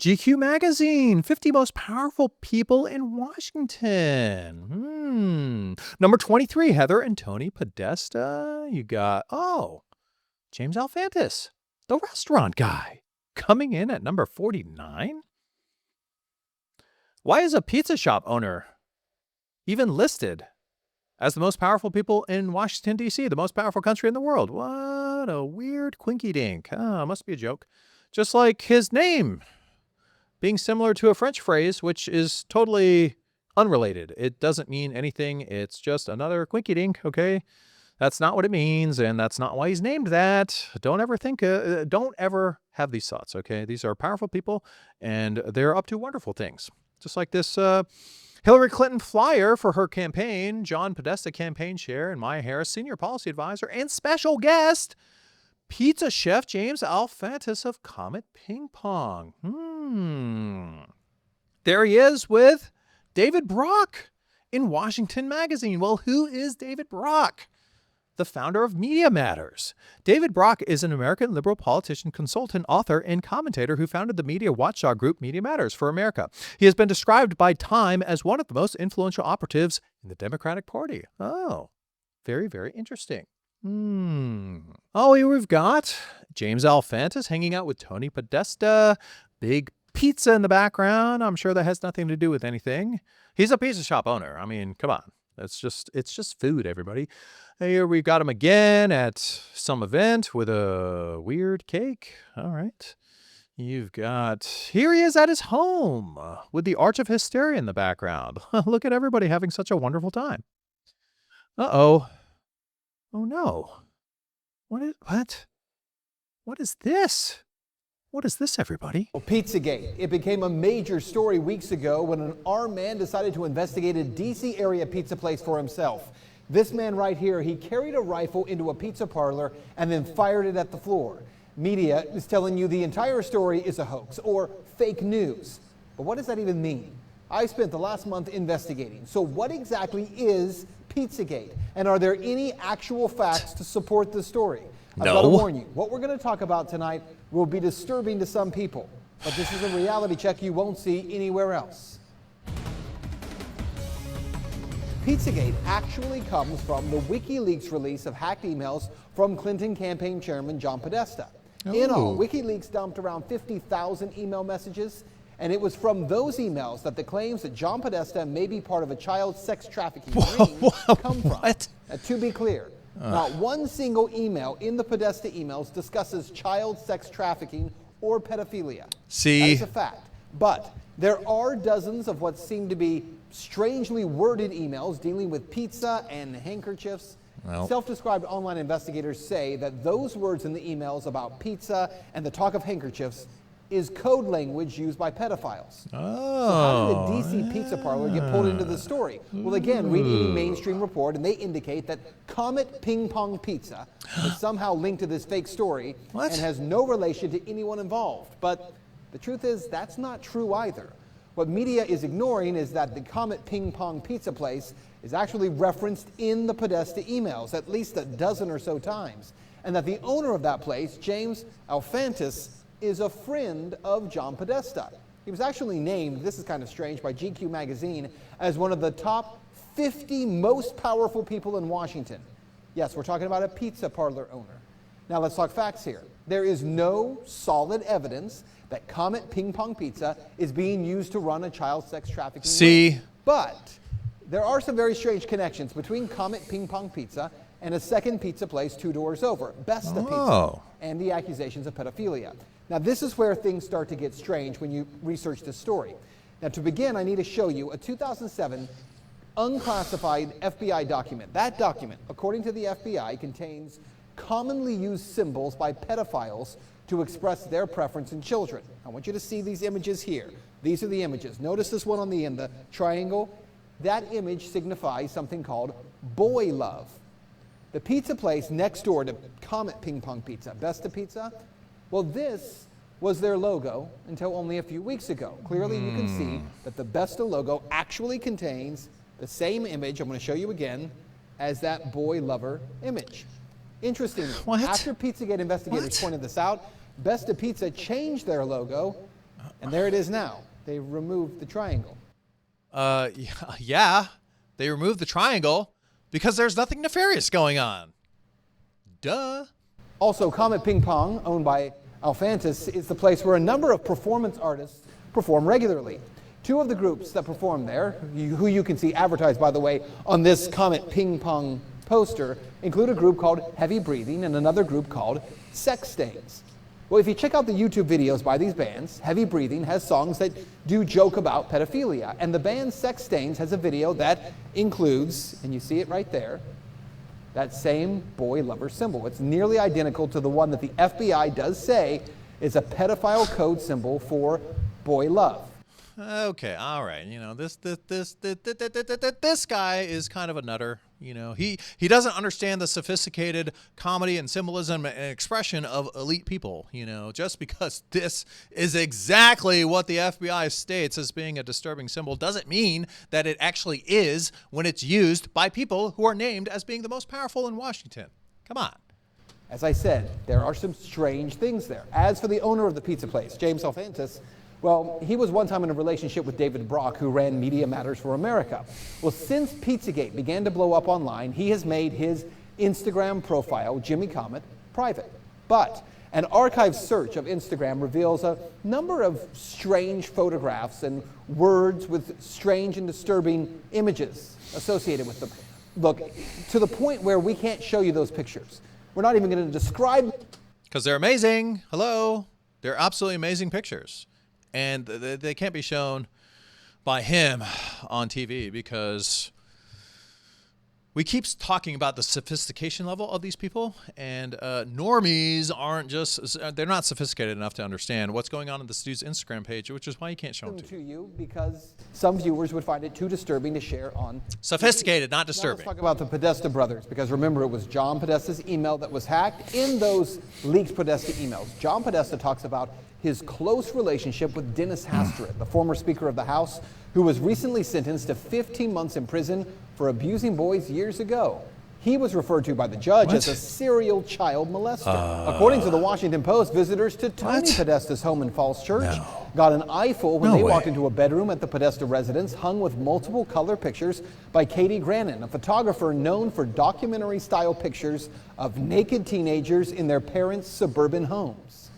GQ Magazine, 50 most powerful people in Washington. Number 23, Heather and Tony Podesta. You got, James Alfantis, the restaurant guy, coming in at number 49. Why is a pizza shop owner even listed as the most powerful people in Washington, D.C., the most powerful country in the world? What a weird quinky dink. Must be a joke. Just like his name being similar to a French phrase, which is totally unrelated. It doesn't mean anything. It's just another quinky dink, okay? That's not what it means, and that's not why he's named that. Don't ever have these thoughts, okay? These are powerful people, and they're up to wonderful things. Just like this Hillary Clinton flyer for her campaign, John Podesta campaign chair, and Maya Harris, senior policy advisor, and special guest, pizza chef James Alfantis of Comet Ping Pong. There he is with David Brock in Washington Magazine. Well, who is David Brock? The founder of Media Matters. David Brock is an American liberal politician, consultant, author, and commentator who founded the media watchdog group Media Matters for America. He has been described by Time as one of the most influential operatives in the Democratic Party. Oh, very, very interesting. Here we've got James Alfantis hanging out with Tony Podesta. Big pizza in the background. I'm sure that has nothing to do with anything. He's a pizza shop owner. I mean, come on. It's just food, everybody. Here we got him again at some event with a weird cake. All right. Here he is at his home with the Arch of Hysteria in the background. Look at everybody having such a wonderful time. Uh-oh. Oh no. What is this? What is this, everybody? Well, Pizzagate. It became a major story weeks ago when an armed man decided to investigate a D.C. area pizza place for himself. This man right here, he carried a rifle into a pizza parlor and then fired it at the floor. Media is telling you the entire story is a hoax or fake news. But what does that even mean? I spent the last month investigating. So what exactly is Pizzagate? And are there any actual facts to support the story? I've got to warn you, what we're going to talk about tonight will be disturbing to some people, but this is a reality check you won't see anywhere else. Pizzagate actually comes from the WikiLeaks release of hacked emails from Clinton campaign chairman John Podesta. In all, WikiLeaks dumped around 50,000 email messages, and it was from those emails that the claims that John Podesta may be part of a child sex trafficking ring come from. Now, to be clear, not one single email in the Podesta emails discusses child sex trafficking or pedophilia. See? That is a fact. But there are dozens of what seem to be strangely worded emails dealing with pizza and handkerchiefs. Well, self-described online investigators say that those words in the emails about pizza and the talk of handkerchiefs is code language used by pedophiles. So how did the DC pizza parlor get pulled into the story? Well, again, read any mainstream report and they indicate that Comet Ping Pong Pizza is somehow linked to this fake story and has no relation to anyone involved. But the truth is that's not true either. What media is ignoring is that the Comet Ping Pong Pizza place is actually referenced in the Podesta emails at least a dozen or so times, and that the owner of that place, James Alfantis, is a friend of John Podesta. He was actually named, this is kind of strange, by GQ Magazine as one of the top 50 most powerful people in Washington. Yes, we're talking about a pizza parlor owner. Now let's talk facts here. There is no solid evidence that Comet Ping Pong Pizza is being used to run a child sex trafficking ring. But there are some very strange connections between Comet Ping Pong Pizza and a second pizza place 2 doors over, Besta Pizza, and the accusations of pedophilia. Now this is where things start to get strange when you research this story. Now to begin, I need to show you a 2007 unclassified FBI document. That document, according to the FBI, contains commonly used symbols by pedophiles to express their preference in children. I want you to see these images here. These are the images. Notice this one on the end, the triangle. That image signifies something called boy love. The pizza place next door to Comet Ping Pong Pizza, Besta Pizza, well, this was their logo until only a few weeks ago. Clearly, you can see that the Besta logo actually contains the same image, I'm going to show you again, as that boy lover image. Interestingly, after Pizzagate investigators pointed this out, Besta Pizza changed their logo And there it is now. They removed the triangle. Yeah, they removed the triangle because there's nothing nefarious going on. Duh. Also, Comet Ping Pong, owned by Alphantis, is the place where a number of performance artists perform regularly. Two of the groups that perform there, who you can see advertised, by the way, on this Comet Ping Pong poster, include a group called Heavy Breathing and another group called Sex Stains. Well, if you check out the YouTube videos by these bands, Heavy Breathing has songs that do joke about pedophilia, and the band Sex Stains has a video that includes, and you see it right there, that same boy lover symbol. It's nearly identical to the one that the FBI does say is a pedophile code symbol for boy love. Okay, all right. You know, this guy is kind of a nutter. You know, he doesn't understand the sophisticated comedy and symbolism and expression of elite people. You know, just because this is exactly what the FBI states as being a disturbing symbol doesn't mean that it actually is when it's used by people who are named as being the most powerful in Washington. Come on. As I said, there are some strange things there. As for the owner of the pizza place, James Alphantis, well, he was one time in a relationship with David Brock, who ran Media Matters for America. Well, since Pizzagate began to blow up online, he has made his Instagram profile, Jimmy Comet, private. But an archive search of Instagram reveals a number of strange photographs and words with strange and disturbing images associated with them. Look, to the point where we can't show you those pictures. We're not even going to describe... Because they're amazing. Hello. They're absolutely amazing pictures. And they can't be shown by him on TV because we keep talking about the sophistication level of these people, and normies they're not sophisticated enough to understand what's going on this dude's Instagram page, which is why you can't show them to you because some viewers would find it too disturbing to share on sophisticated, not Now disturbing. let's talk about the Podesta brothers, because remember, it was John Podesta's email that was hacked. In those leaked Podesta emails, John Podesta talks about his close relationship with Dennis Hastert, the former Speaker of the House, who was recently sentenced to 15 months in prison for abusing boys years ago. He was referred to by the judge as a serial child molester. According to the Washington Post, visitors to Tony Podesta's home in Falls Church got an eyeful when they walked into a bedroom at the Podesta residence hung with multiple color pictures by Katie Grannon, a photographer known for documentary-style pictures of naked teenagers in their parents' suburban homes.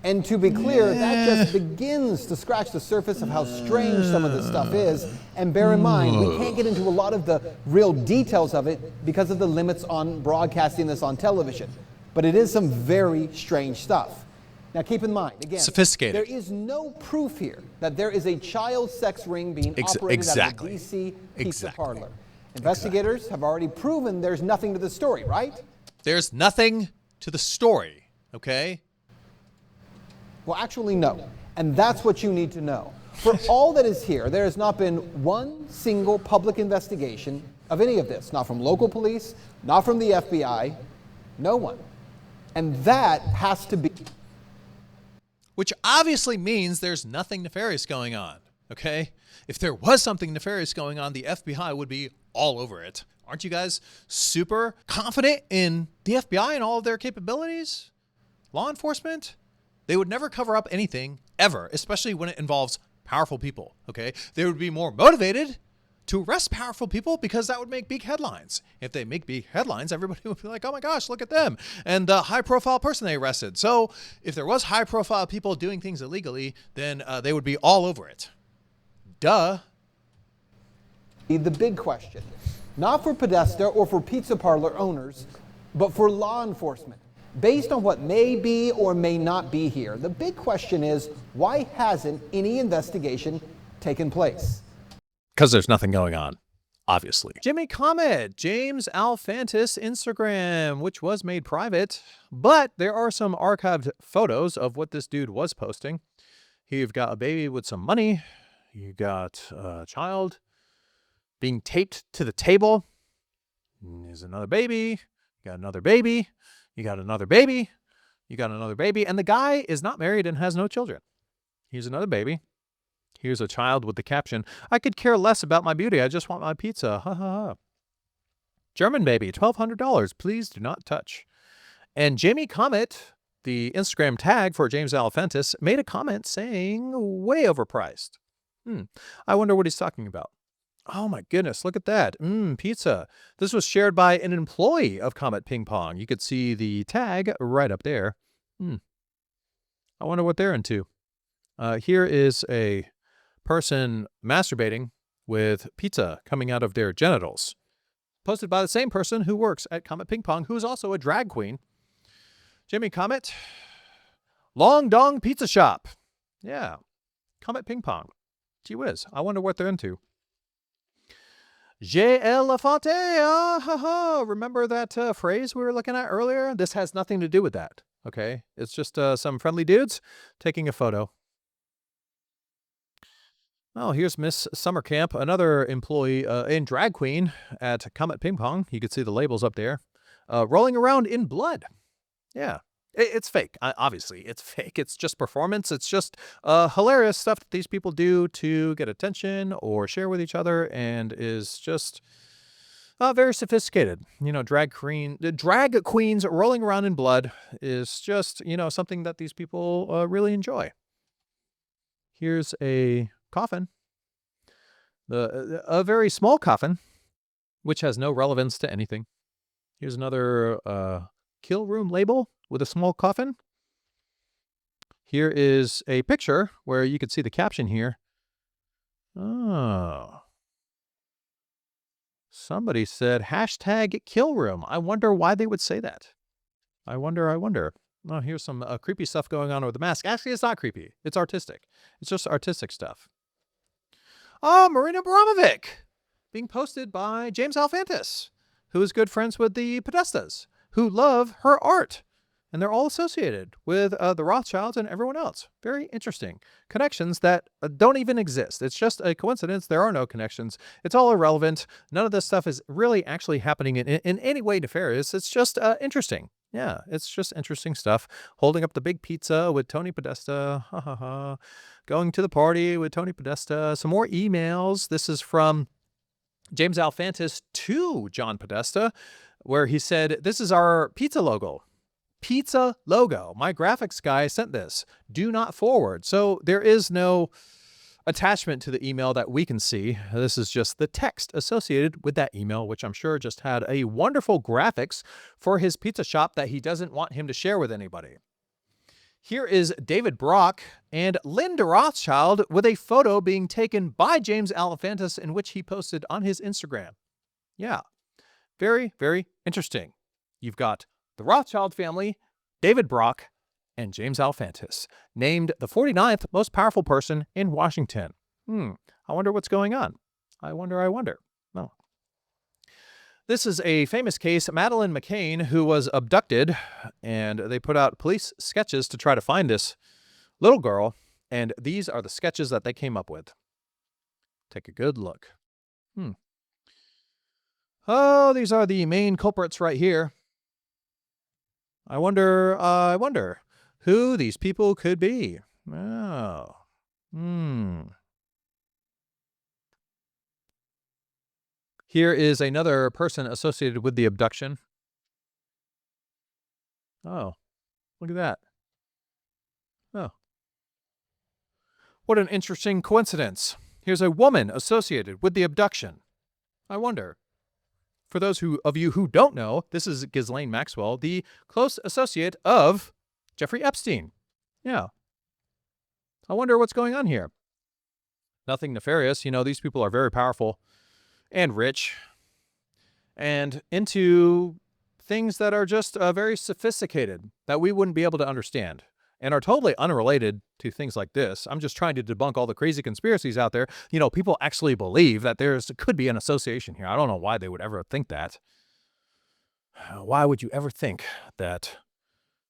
And to be clear, that just begins to scratch the surface of how strange some of this stuff is. And bear in mind, we can't get into a lot of the real details of it because of the limits on broadcasting this on television. But it is some very strange stuff. Now keep in mind, again, sophisticated. There is no proof here that there is a child sex ring being operated out of a DC pizza parlor. Investigators have already proven there's nothing to the story, right? There's nothing to the story, okay? Well, actually, no. And that's what you need to know. For all that is here, there has not been one single public investigation of any of this. Not from local police, not from the FBI, no one. And that has to be... Which obviously means there's nothing nefarious going on, okay? If there was something nefarious going on, the FBI would be all over it. Aren't you guys super confident in the FBI and all of their capabilities? Law enforcement? They would never cover up anything, ever, especially when it involves powerful people, okay? They would be more motivated to arrest powerful people because that would make big headlines. If they make big headlines, everybody would be like, oh my gosh, look at them, and the high-profile person they arrested. So if there was high-profile people doing things illegally, then they would be all over it. Duh. The big question, not for Podesta or for pizza parlor owners, but for law enforcement. Based on what may be or may not be here, the big question is, why hasn't any investigation taken place? Because there's nothing going on, obviously. Jimmy Comet, James Alphantis Instagram, which was made private, but there are some archived photos of what this dude was posting. You've got a baby with some money. You got a child being taped to the table. There's another baby. You got another baby. You got another baby, you got another baby, and the guy is not married and has no children. Here's another baby. Here's a child with the caption, I could care less about my beauty, I just want my pizza, ha ha ha. German baby, $1,200, please do not touch. And Jamie Comet the Instagram tag for James Alefantis made a comment saying way overpriced. I wonder what he's talking about. Oh my goodness, look at that. Pizza. This was shared by an employee of Comet Ping Pong. You could see the tag right up there. I wonder what they're into. Here is a person masturbating with pizza coming out of their genitals. Posted by the same person who works at Comet Ping Pong, who is also a drag queen. Jimmy Comet, Long Dong Pizza Shop. Yeah, Comet Ping Pong. Gee whiz, I wonder what they're into. J. Elefante, remember that phrase we were looking at earlier? This has nothing to do with that, okay? It's just some friendly dudes taking a photo. Oh, here's Miss Summer Camp, another employee and drag queen at Comet Ping Pong. You can see the labels up there. Rolling around in blood. Yeah. It's fake. Obviously, it's fake. It's just performance. It's just hilarious stuff that these people do to get attention or share with each other, and is just very sophisticated. Drag queens rolling around in blood is just, something that these people really enjoy. Here's a coffin. A very small coffin, which has no relevance to anything. Here's another kill room label with a small coffin. Here is a picture where you can see the caption here. Oh. Somebody said #killroom. I wonder why they would say that. I wonder. Oh, here's some creepy stuff going on with the mask. Actually, it's not creepy. It's artistic. It's just artistic stuff. Oh, Marina Abramovic being posted by James Alefantis, who is good friends with the Podestas, who love her art. And they're all associated with the Rothschilds and everyone else. Very interesting. Connections that don't even exist. It's just a coincidence. There are no connections. It's all irrelevant. None of this stuff is really actually happening in any way nefarious. It's just interesting. Yeah, it's just interesting stuff. Holding up the big pizza with Tony Podesta. Going to the party with Tony Podesta. Some more emails. This is from James Alefantis to John Podesta, where he said, "This is our pizza logo. Pizza logo. My graphics guy sent this. Do not forward." So there is no attachment to the email that we can see. This is just the text associated with that email, which I'm sure just had a wonderful graphics for his pizza shop that he doesn't want him to share with anybody. Here is David Brock and Linda Rothschild with a photo being taken by James Alefantis, in which he posted on his Instagram. Yeah. Very, very interesting. You've got the Rothschild family, David Brock, and James Alefantis, named the 49th most powerful person in Washington. I wonder what's going on. I wonder. No. This is a famous case, Madeleine McCain, who was abducted, and they put out police sketches to try to find this little girl, and these are the sketches that they came up with. Take a good look. Oh, these are the main culprits right here. I wonder who these people could be. Oh. Here is another person associated with the abduction. Oh, look at that. Oh. What an interesting coincidence. Here's a woman associated with the abduction. I wonder. For those of you who don't know, this is Ghislaine Maxwell, the close associate of Jeffrey Epstein. Yeah. I wonder what's going on here. Nothing nefarious. These people are very powerful and rich and into things that are just very sophisticated that we wouldn't be able to understand and are totally unrelated to things like this. I'm just trying to debunk all the crazy conspiracies out there. People actually believe that could be an association here. I don't know why they would ever think that. Why would you ever think that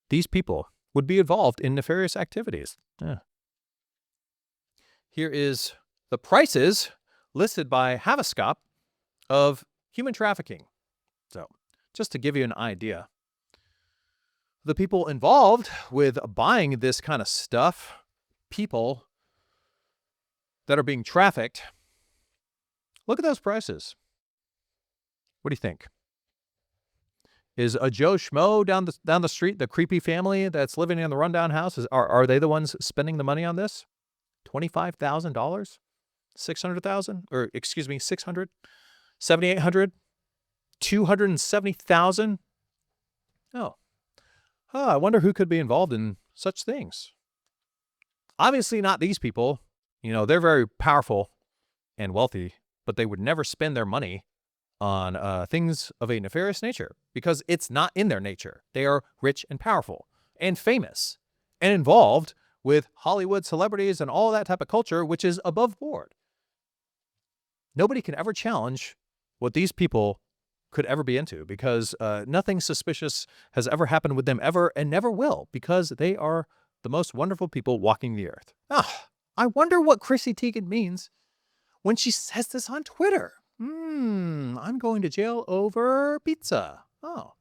these people would be involved in nefarious activities? Yeah. Here is the prices listed by Havascop of human trafficking. So, just to give you an idea. The people involved with buying this kind of stuff, people that are being trafficked, look at those prices. What do you think? Is a Joe Schmo down the street, the creepy family that's living in the rundown house, are they the ones spending the money on this? $25,000? 600,000? Or excuse me, 600? 7,800? 270,000? Oh. I wonder who could be involved in such things. Obviously not these people. They're very powerful and wealthy, but they would never spend their money on things of a nefarious nature because it's not in their nature. They are rich and powerful and famous and involved with Hollywood celebrities and all that type of culture, which is above board. Nobody can ever challenge what these people could ever be into because nothing suspicious has ever happened with them ever and never will because they are the most wonderful people walking the earth. I wonder what Chrissy Teigen means when she says this on Twitter. I'm going to jail over pizza. Oh.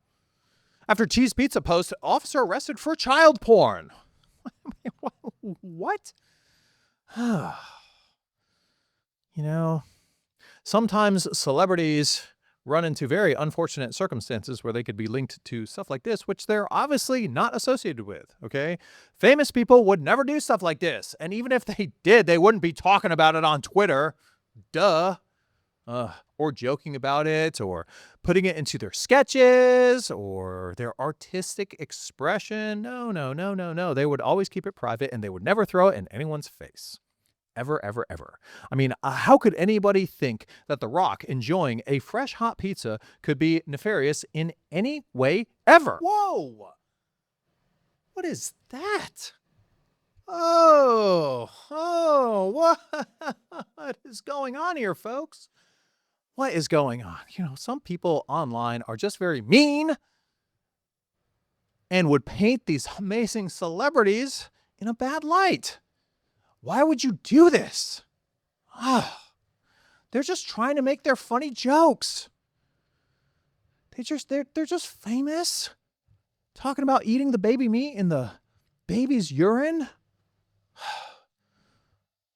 After Cheese Pizza post, officer arrested for child porn. What? Sometimes celebrities run into very unfortunate circumstances where they could be linked to stuff like this, which they're obviously not associated with, okay? Famous people would never do stuff like this. And even if they did, they wouldn't be talking about it on Twitter. Duh. Or joking about it, or putting it into their sketches, or their artistic expression. No. They would always keep it private, and they would never throw it in anyone's face. Ever, ever, ever. I mean, how could anybody think that The Rock enjoying a fresh hot pizza could be nefarious in any way ever? Whoa! What is that? Oh, what is going on here, folks? What is going on? Some people online are just very mean and would paint these amazing celebrities in a bad light. Why would you do this? They're just trying to make their funny jokes. They're just famous. Talking about eating the baby meat in the baby's urine.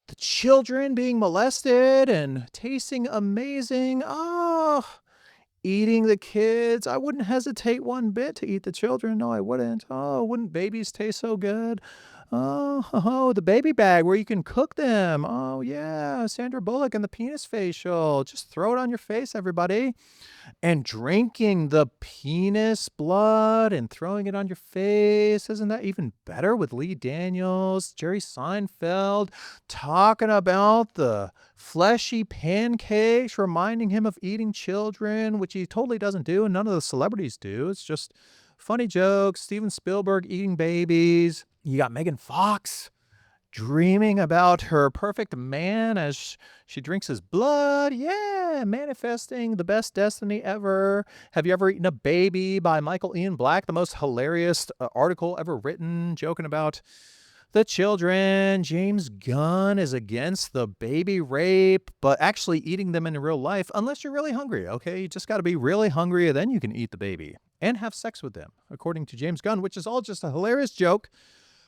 The children being molested and tasting amazing. Eating the kids. I wouldn't hesitate one bit to eat the children. No, I wouldn't. Wouldn't babies taste so good? The baby bag where you can cook them. Oh, yeah, Sandra Bullock and the penis facial. Just throw it on your face, everybody. And drinking the penis blood and throwing it on your face. Isn't that even better with Lee Daniels, Jerry Seinfeld, talking about the fleshy pancakes, reminding him of eating children, which he totally doesn't do, and none of the celebrities do. It's just funny jokes. Steven Spielberg eating babies. You got Megan Fox dreaming about her perfect man as she drinks his blood. Yeah, manifesting the best destiny ever. Have you ever eaten a baby by Michael Ian Black? The most hilarious article ever written, joking about the children. James Gunn is against the baby rape, but actually eating them in real life, unless you're really hungry, okay? You just got to be really hungry, and then you can eat the baby and have sex with them, according to James Gunn, which is all just a hilarious joke.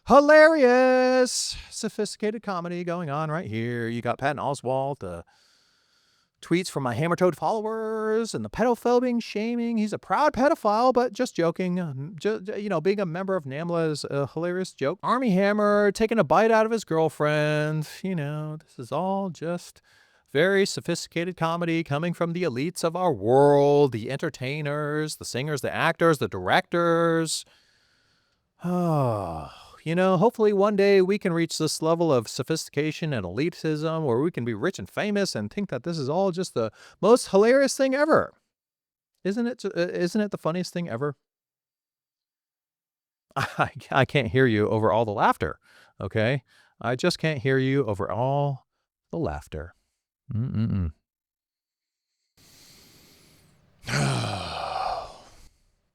Hilarious, sophisticated comedy going on right here. You got Patton Oswalt, the tweets from my Hammer Toad followers, and the pedophobing, shaming. He's a proud pedophile, but just joking. Being a member of NAMLA is a hilarious joke. Army Hammer taking a bite out of his girlfriend. This is all just very sophisticated comedy coming from the elites of our world, the entertainers, the singers, the actors, the directors. Hopefully one day we can reach this level of sophistication and elitism where we can be rich and famous and think that this is all just the most hilarious thing ever. Isn't it the funniest thing ever? I can't hear you over all the laughter, okay? I just can't hear you over all the laughter.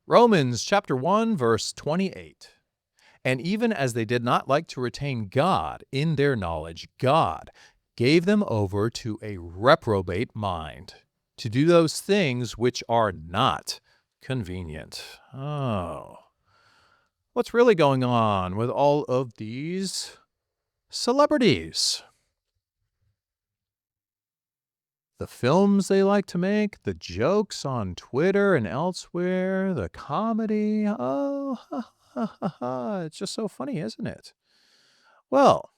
Romans chapter 1, verse 28. And even as they did not like to retain God in their knowledge, God gave them over to a reprobate mind to do those things which are not convenient. Oh. What's really going on with all of these celebrities? The films they like to make, the jokes on Twitter and elsewhere, the comedy. Oh, ha, ha, ha, ha. It's just so funny, isn't it? Well,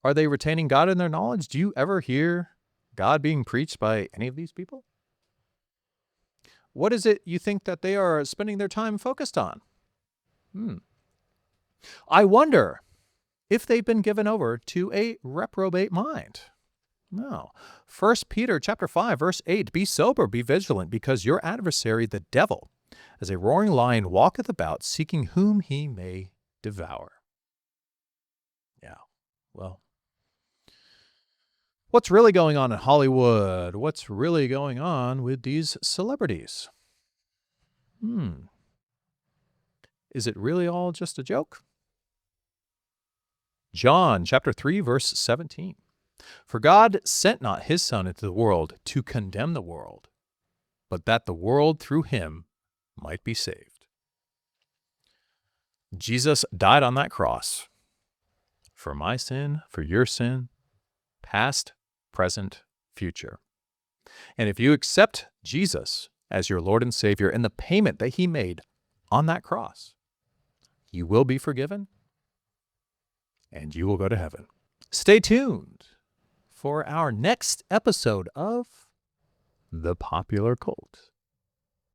are they retaining God in their knowledge? Do you ever hear God being preached by any of these people? What is it you think that they are spending their time focused on? I wonder if they've been given over to a reprobate mind. No. 1 Peter chapter 5, verse 8, be sober, be vigilant, because your adversary, the devil, as a roaring lion, walketh about, seeking whom he may devour. Yeah, well, what's really going on in Hollywood? What's really going on with these celebrities? Is it really all just a joke? John chapter 3, verse 17. For God sent not his Son into the world to condemn the world, but that the world through him might be saved. Jesus died on that cross for my sin, for your sin, past, present, future. And if you accept Jesus as your Lord and Savior and the payment that he made on that cross, you will be forgiven and you will go to heaven. Stay tuned for our next episode of The Popular Cult.